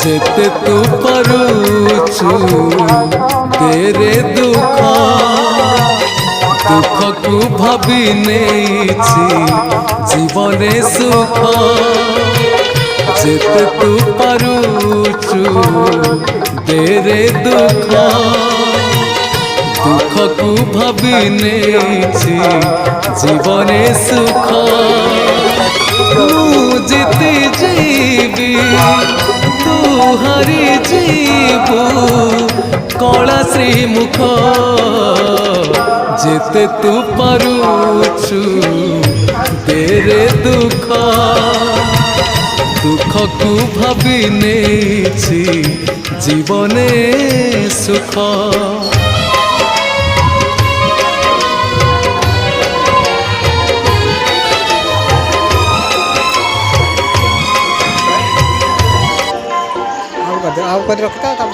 जेते तू परुचु तेरे दुख दुख को भाभी नहीं जीवने सुख जेते तू परुचु तेरे दुख दुख को भाभी नहीं जीवने सुख जीती जीवी तू हरी जीवु कला श्रीमुख जेते तू परुचु तेरे दुख दुख को भाभी नहीं जीवने सुख ଆଉ କରି ରଖିଥା।